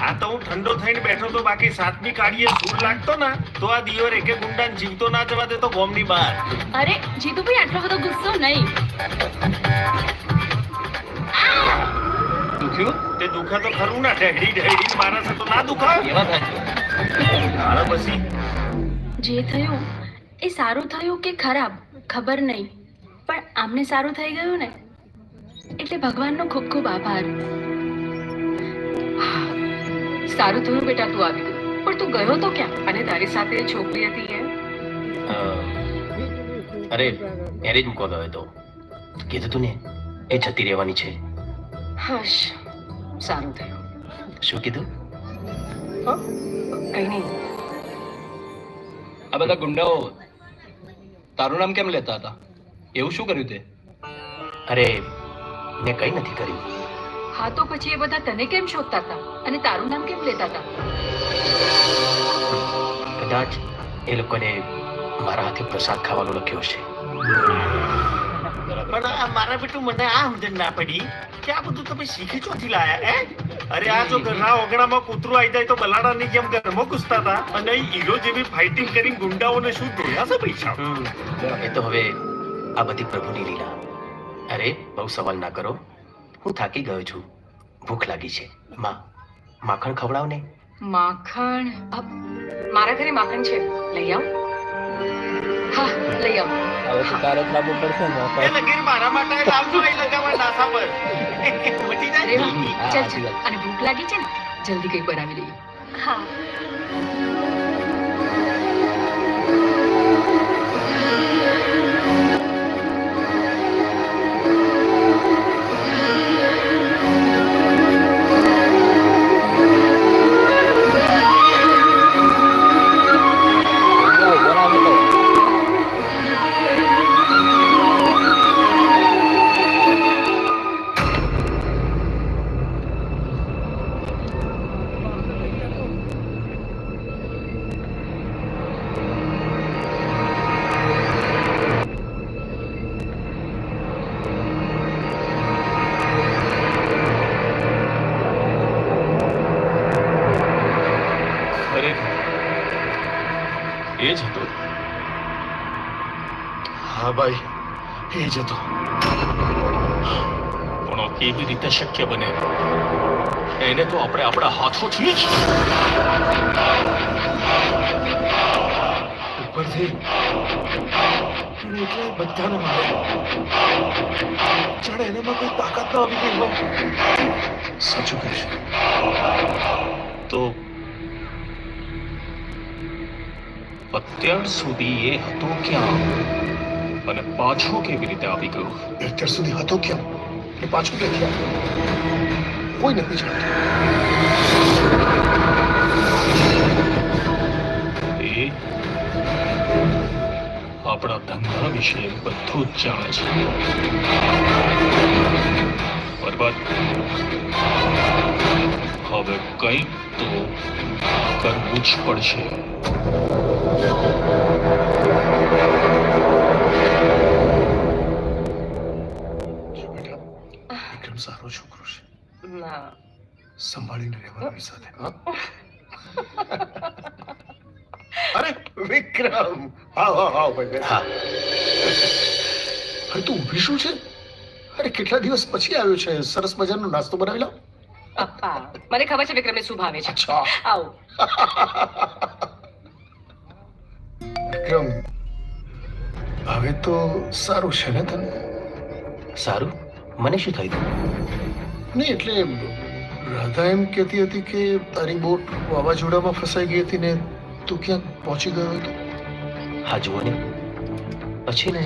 આ તો હું ઠંડો થઈને બેઠો તો, બાકી સાતમી કાઢીએ સૂર લાગતો ને તો આ દિયોર એકે ગુંડાને જીવતો ના જવા દેતો ગોમની બહાર. અરે જીતુભાઈ, આટલો બધો ગુસ્સો નહીં. દુખ્યું તે દુખે તો ખરું ના, ઢેડી મારા છે તો ના દુખાય. એવા થાય પછી જે થયું એ સારું થયું કે ખરાબ ખબર નહીં, પણ આમને સારું થઈ ગયું ને એટલે ભગવાનનો ખૂબ ખૂબ આભાર. સારું થયું બેટા તું આવી ગયો, પણ તું ગયો તો ક્યાં? અને તારી સાથે છોકરી હતી એ? અરે મેરેજ મૂકો ગયો તો, કીધું તું ને એ જતી રહેવાની છે. હશ, સારું થયું. શું કીધું? કઈ નહીં. આ બધા ગુંડાઓ તારું નામ કેમ લેતા હતા? એવું શું કર્યું તે? અરે મેં કઈ નથી કર્યું. હા તો પછી એ બધા તને કેમ શોધતા હતા અને તારું નામ કેમ લેતા હતા? કદાચ એ લોકોને મારા હાથે પ્રસાદ ખાવાનો લખ્યો છે. પણ આ મારા બેટું મને આ સમજણ ના પડી કે આ બધું તમે શીખી ચોથી લાયા હે? અરે આ જો ઘરના ઓગણામાં કૂતરું આવી જાય તો બલાડાની જેમ ઘરમાં ઘૂસતા હતા, અને હીરો જેવી ફાઇટિંગ કરીને ગુંડાઓને શું ધોયા છે પૈસા? એ તો હવે આ બધી પ્રભુની લીલા. અરે બહુ સવાલ ના કરો, હું થાકી ગયો છું, ભૂખ લાગી છે. માખણ ખવડાવ ને. માખણ? મારા ઘરે માખણ છે, લઈ આવ. હા લઈ આવ. હવે તો તારે જ લાવવું પડશે ને. એ લગીર મારા માટે લાવજો નહીં લગાવવા નાસા પર. મટી અરે જાય. વાહ, ચાલ ચાલ. અને ભૂખ લાગી છે ને, જલ્દી કંઈ બનાવી લઈએ. હા. એ જ હતો. હા ભાઈ, એ જ હતો. પણ કેવી રીતે શક્ય બને? એને તો આપણે આપણા હાથોથી જ ઉપરથી એટલે બધાને મારે. જાણે એનામાં કોઈ તાકાત ના આવી ગઈ હોય. સાચું કહેશે તો અત્યાર સુધી એ હતો ક્યાં અને પાછો કેવી રીતે આવી ગયો? અત્યાર સુધી હતો ક્યાં અને પાછું ક્યાંથી આવ્યો? કોઈ નથી જાણતું. એ આપણા ધંધા વિશે બધું જ જાણે છે. બરબાદ, હવે કંઈક તો કરવું જ પડશે. વિક્રમ સારો છોકરો છે, ના. સંભાળીને રહેવાનું સાથે. અરે વિક્રમ, આવો આવો ભાઈ. હા, અરે તું ઊભી શું છે? અરે કેટલા દિવસ પછી આવ્યો છે, સરસ મજાનો નાસ્તો બનાવી લાવ. પપ્પા, મને ખબર છે વિક્રમને શું ભાવે છે. અચ્છા. આવો. વિક્રમ, હવે તો સારું છે ને તને? સારું. મને શું થયું? નહીં એટલે રાધા એમ કહેતી હતી કે તારી બોટ વાવાઝોડામાં ફસાઈ ગઈ હતી ને તું ક્યાંક પહોંચી ગયો હતો. હા જુઓ ને, પછી ને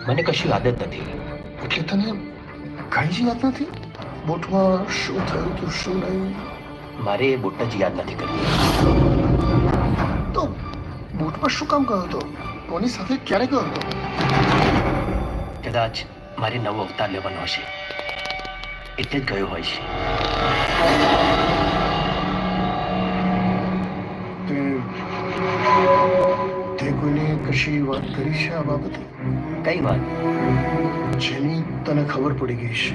મને કશું યાદ જ નથી. એટલે તને કાંઈ જ યાદ નથી? બોટમાં શું થયું તું, શું નહીં? મારે એ બોટ જ યાદ નથી કરવી. તો બોટમાં શું કામ ગયો હતો? કોની સાથે ક્યારે ગયો હતો? કદાચ મારે નવો અવતાર લેવાનો હશે એટલે જ ગયો હોય છે. તે કોઈને કશી વાત કરી છે આ બાબતે? કઈ વાત? જેની તને ખબર પડી ગઈ છે.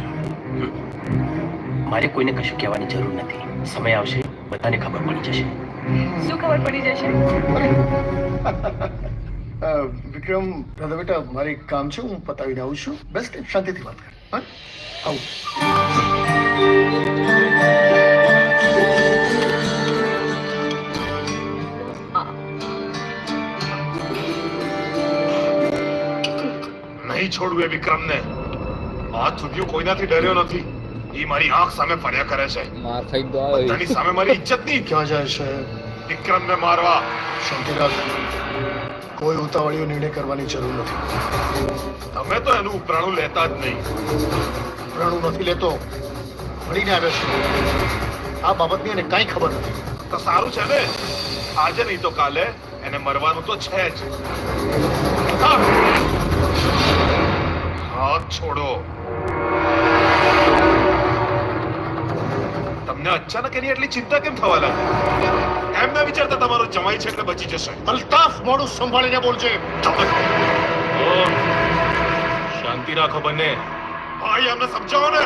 મારે કોઈને કશું કહેવાની જરૂર નથી. સમય આવશે બધાને ખબર પડી જશે. શું ખબર પડી જશે? વિક્રમ દાદા બેટા મારે એક કામ છે, હું પતાવીને આવું છું. બેસ્ટ શાંતિથી વાત કર. હા આવું. નહીં છોડવું એ વિક્રમને. આ છૂટ્યું કોઈનાથી ડર્યો નથી. એ મારી આંખ સામે ફર્યા કરે છે. માર ખાઈ દો બધાની સામે મારી ઇજ્જત ની. ક્યાં જાય છે? વિક્રમને મારવા. શાંતિ રાખ. કોઈ ઉતાવળીયો નિર્ણય કરવાની જરૂર નથી. તમે તો એનું ઉપરાણું લેતા જ નહીં. પ્રાણું નથી લેતો, મળીને આવ્યો છે. આ બાબતની એને કાંઈ ખબર નથી. તો સારું છે ને, આજે નહીં તો કાલે એને મરવાનું તો છે જ. હા. હાથ છોડો. તમને અચાનક એની એટલી ચિંતા કેમ થવા લાગી? એમ ના વિચારતા તમારો જમાઈ છે એટલે બચી જશે. અલ્તાફ, મોડું સંભાળીને બોલજે. શાંતિ રાખો બંને. ભાઈ અમને સમજાવો ને.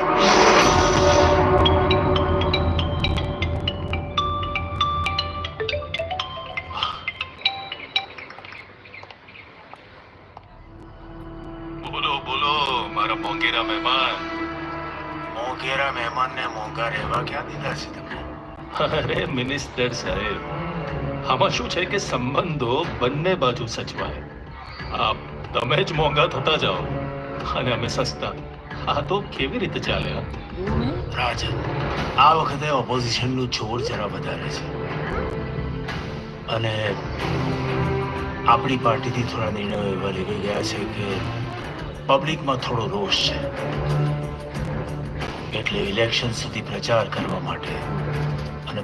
બોલો બોલો મારા મોંઘેરા મહેમાન. મોંઘેરા મહેમાનને મોંઘા રહેવા ક્યાં દીધા છે તમે? અરે મિનિસ્ટર સાહેબ, આમાં શું છે કે સંબંધો બંને બાજુ સચવાય. આપ તમે જ મોંઘા થતા જાઓ અને અમે સસ્તા. આ તો કેવી રીતે ચાલે? રાજન, આ વખતે ઓપોઝિશનનું જોર જરા વધારે છે અને આપણી પાર્ટીથી થોડા નિર્ણયો એવા લેવાઈ ગયા છે કે પબ્લિકમાં થોડો રોષ છે. એટલે ઇલેક્શન સુધી પ્રચાર કરવા માટે અને